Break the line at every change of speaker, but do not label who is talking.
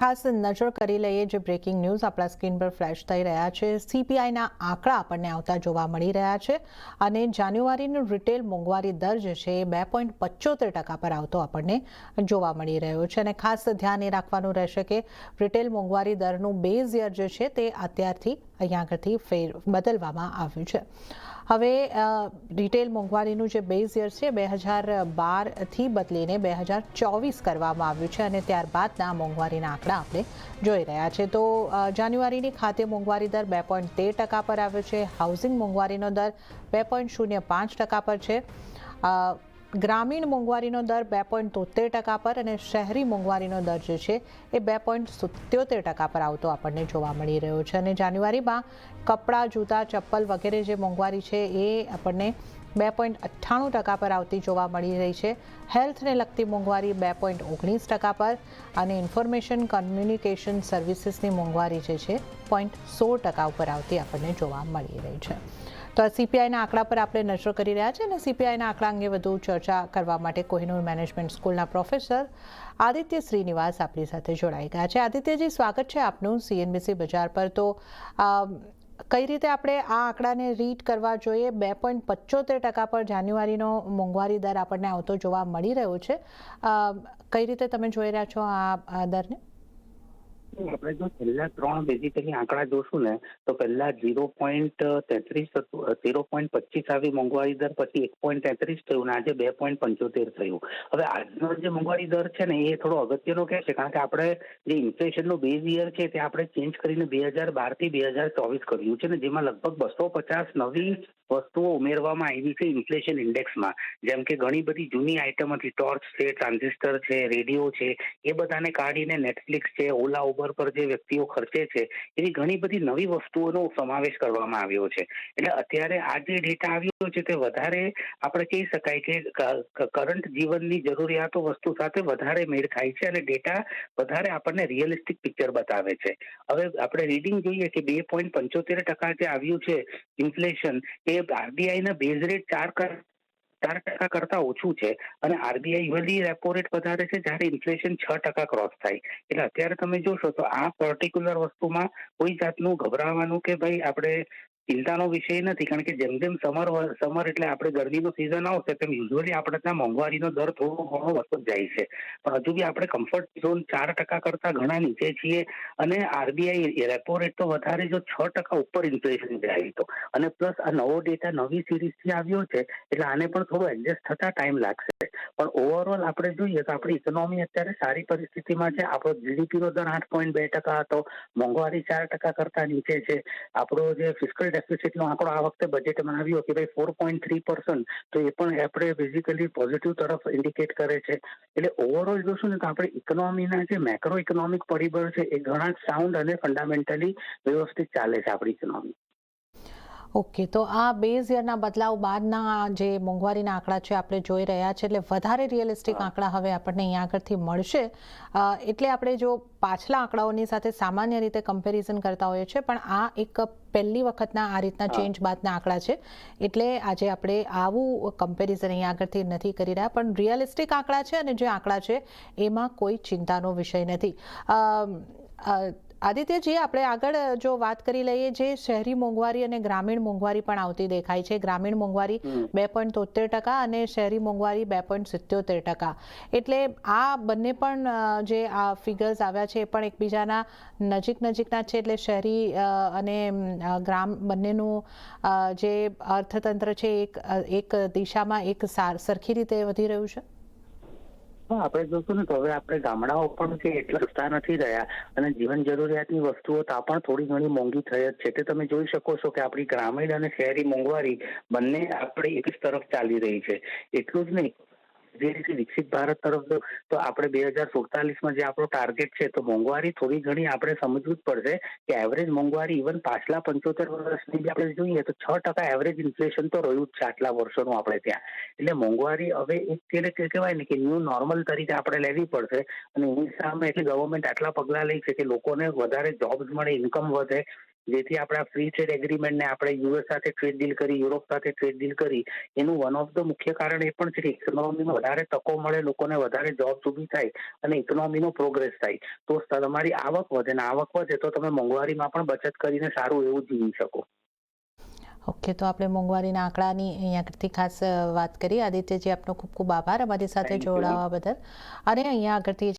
ખાસ નજર કરી લઈએ જે બ્રેકિંગ ન્યૂઝ આપણા સ્ક્રીન પર ફ્લેશ થઈ રહ્યા છે। સીપીઆઈના આંકડા આપણને આવતા જોવા મળી રહ્યા છે અને જાન્યુઆરીનો રિટેલ મોંઘવારી દર જે છે એ 2.75% પર આવતો આપણને જોવા મળી રહ્યો છે અને ખાસ ધ્યાન એ રાખવાનું રહેશે કે રિટેલ મોંઘવારી દરનું બેઝ યર જે છે તે અત્યારથી અહીંયા આગળથી બદલવામાં આવ્યું છે। હવે રિટેલ મોંઘવારીનું જે બેઝ યર છે 2012થી બદલીને 2024 કરવામાં આવ્યું છે અને ત્યારબાદના મોંઘવારીના આંકડા આપણે જોઈ રહ્યા છે। તો જાન્યુઆરીની ખાદ્ય મોંઘવારી દર 2.13% પર આવ્યો છે। હાઉસિંગ મોંઘવારીનો દર 2.05% પર છે। ગ્રામીણ મોંઘવારીનો દર 2.73% પર અને શહેરી મોંઘવારીનો દર જે છે એ 2.77% પર આવતો આપણને જોવા મળી રહ્યો છે અને જાન્યુઆરીમાં કપડાં, જૂતા, ચપ્પલ વગેરે જે મોંઘવારી છે એ આપણને 2.98% પર આવતી જોવા મળી રહી છે। હેલ્થને લગતી મોંઘવારી 2.19% પર અને ઇન્ફોર્મેશન કમ્યુનિકેશન સર્વિસીસની મોંઘવારી જે છે 0.16% ઉપર આવતી આપણને જોવા મળી રહી છે। તો આ સીપીઆઈના આંકડા પર આપણે નજર કરી રહ્યા છીએ અને સીપીઆઈના આંકડા અંગે વધુ ચર્ચા કરવા માટે કોહિનૂર મેનેજમેન્ટ સ્કૂલના પ્રોફેસર આદિત્ય શ્રીનિવાસ આપણી સાથે જોડાઈ ગયા છે। આદિત્યજી, સ્વાગત છે આપનું સીએનબીસી બજાર પર। તો કઈ રીતે આપણે આ આંકડાને રીડ કરવા જોઈએ? 2.75% પર જાન્યુઆરીનો મોંઘવારી દર આપણને આવતો જોવા મળી રહ્યો છે। કઈ રીતે તમે જોઈ રહ્યા છો આ દરને?
આપણે જો છેલ્લા ત્રણ બેઝિકલી આંકડા જોશું ને તો પહેલા 0.33 હતું, 0.25 આવી મોંઘવારી દર, પછી 1.33 થયું ને આજે 2.75 થયું। હવે આજનો જે મોંઘવારી દર છે ને એ થોડો અગત્યનો કે છે, કારણ કે આપણે જે ઇન્ફ્લેશનનું બેઝ યર છે તે આપણે ચેન્જ કરીને 2012 થી 2024 કર્યું છે ને, જેમાં લગભગ 250 નવી વસ્તુઓ ઉમેરવામાં આવી છે ઇન્ફ્લેશન ઇન્ડેક્સમાં। જેમ કે ઘણી બધી જૂની આઇટમ હતી, ટોર્ચ છે, ટ્રાન્ઝિસ્ટર છે, રેડિયો છે, એ બધાને કાઢીને નેટફ્લિક્સ છે, ઓલા ઉબર પર જે વ્યક્તિઓ ખર્ચે છે એવી ઘણી બધી નવી વસ્તુઓનો સમાવેશ કરવામાં આવ્યો છે। એટલે અત્યારે આ જે ડેટા આવ્યો છે તે વધારે આપણે કહી શકાય કે કરંટ જીવનની જરૂરિયાતો વસ્તુ સાથે વધારે મેળ ખાય છે અને ડેટા વધારે આપણને રિયલિસ્ટિક પિક્ચર બતાવે છે। હવે આપણે રીડિંગ જોઈએ કે 2.75% જે આવ્યું છે ઇન્ફ્લેશન, એ આરબીઆઈના બેઝ રેટ 4% કરતા ઓછું છે અને આરબીઆઈ યુઝલી રેપો રેટ વધારે છે જ્યારે ઇન્ફ્લેશન 6% ક્રોસ થાય। એટલે અત્યારે તમે જોશો તો આ પર્ટિક્યુલર વસ્તુમાં કોઈ જાતનું ગભરાવાનું કે ભાઈ આપણે ચિંતાનો વિષય નથી, કારણ કે જેમ જેમ સમર એટલે આપણે ગરમીનો સિઝન આવશે તેમ યુઝ્યુઅલી આપણે ત્યાં મોંઘવારીનો દર થોડો ઘણો વધતો જ જાય છે, પણ હજુ બી આપણે કમ્ફર્ટ ઝોન 4% કરતા ઘણા નીચે છીએ અને આરબીઆઈ રેપો રેટ તો વધારે જો 6% ઉપર ઇન્ફ્લેશન જાય તો, અને પ્લસ આ નવો ડેટા નવી સિરીઝથી આવ્યો છે એટલે આને પણ થોડું એડજસ્ટ થતા ટાઈમ લાગશે। પણ ઓવરઓલ આપણે જોઈએ તો આપણી ઇકોનોમી અત્યારે સારી પરિસ્થિતિમાં છે। આપણો જીડીપીનો દર 8.2% હતો, મોંઘવારી 4% કરતા નીચે છે। આપણો જે ફિસ્કલ ડેફિસિટનો આંકડો આ વખતે બજેટમાં આવ્યો કે ભાઈ 4.3%, તો એ પણ આપણે બેઝિકલી પોઝિટિવ તરફ ઇન્ડિકેટ કરે છે। એટલે ઓવરઓલ જોશું ને તો આપણે ઇકોનોમીના જે મેક્રો ઇકોનોમિક પરિબળ છે એ ઘણા સાઉન્ડ અને ફંડામેન્ટલી વ્યવસ્થિત ચાલે છે આપણી ઇકોનોમી।
ઓકે, તો આ બેઝ યરના બદલાવ બાદના જે મોંઘવારીના આંકડા છે આપણે જોઈ રહ્યા છે, એટલે વધારે રિયલિસ્ટિક આંકડા હવે આપણને અહીંયા આગળથી મળશે। એટલે આપણે જો પાછલા આંકડાઓની સાથે સામાન્ય રીતે કમ્પેરિઝન કરતા હોઈએ છીએ, પણ આ એક પહેલી વખતના આ રીતના ચેન્જ બાદના આંકડા છે, એટલે આજે આપણે આવું કમ્પેરિઝન અહીંયા આગળથી નથી કરી રહ્યા, પણ રિયલિસ્ટિક આંકડા છે અને જે આંકડા છે એમાં કોઈ ચિંતાનો વિષય નથી। આદિત્યજી, આપણે આગળ જો વાત કરી લઈએ, જે શહેરી મોંઘવારી અને ગ્રામીણ મોંઘવારી પણ આવતી દેખાય છે। ગ્રામીણ મોંઘવારી 2.73% અને શહેરી મોંઘવારી 2.77%, એટલે આ બંને પણ જે આ ફિગર્સ આવ્યા છે એ પણ એકબીજાના નજીકના છે। એટલે શહેરી અને ગ્રામ બંનેનું જે અર્થતંત્ર છે એક દિશામાં એક સરખી રીતે વધી રહ્યું છે।
આપણે જોશું ને તો હવે આપણે ગામડાઓ પણ છે એટલા સસ્તા નથી રહ્યા અને જીવન જરૂરિયાતની વસ્તુઓ ત્યાં પણ થોડી ઘણી મોંઘી થઈ જ છે। તે તમે જોઈ શકો છો કે આપણી ગ્રામીણ અને શહેરી મોંઘવારી બંને આપણે એક જ તરફ ચાલી રહી છે। એટલું જ નહીં, જે રીતે વિકસિત ભારત તરફ તો આપણે 2047માં જે આપણો ટાર્ગેટ છે તો મોંઘવારી થોડી ઘણી આપણે સમજવું જ પડશે કે એવરેજ મોંઘવારી ઇવન પાછલા 75 વર્ષની બી આપણે જોઈએ તો 6% એવરેજ ઇન્ફ્લેશન તો રહ્યું જ છે આટલા વર્ષોનું આપણે ત્યાં। એટલે મોંઘવારી હવે એક કહેવાય ને કે ન્યૂ નોર્મલ તરીકે આપણે લેવી પડશે અને એની સામે એટલે ગવર્મેન્ટ આટલા પગલાં લે છે કે લોકોને વધારે જોબ્સ મળે, ઇન્કમ વધે, જેથી આપણા ફ્રી ટ્રેડ એગ્રીમેન્ટને આપણે યુએસ સાથે ટ્રેડ ડીલ કરી, યુરોપ સાથે ટ્રેડ ડીલ કરી, એનું વન ઓફ ધ મુખ્ય કારણ એ પણ છે કે ઇકોનોમીમાં વધારે તકો મળે, લોકોને વધારે જોબ્સ ઊભી થાય અને ઇકોનોમીનો પ્રોગ્રેસ થાય તો તમારી આવક વધે, ને આવક વધે તો તમે મોંઘવારીમાં પણ બચત કરીને સારું એવું જીવી શકો.
ઓકે, તો આપણે મોંઘવારીના આંકડાની અહીંયા આગળથી ખાસ વાત કરી. આદિત્યજી, આપનો ખૂબ ખૂબ આભાર અમારી સાથે
Thank you.
જોડાવા બદલ. અને અહીંયા આગળથી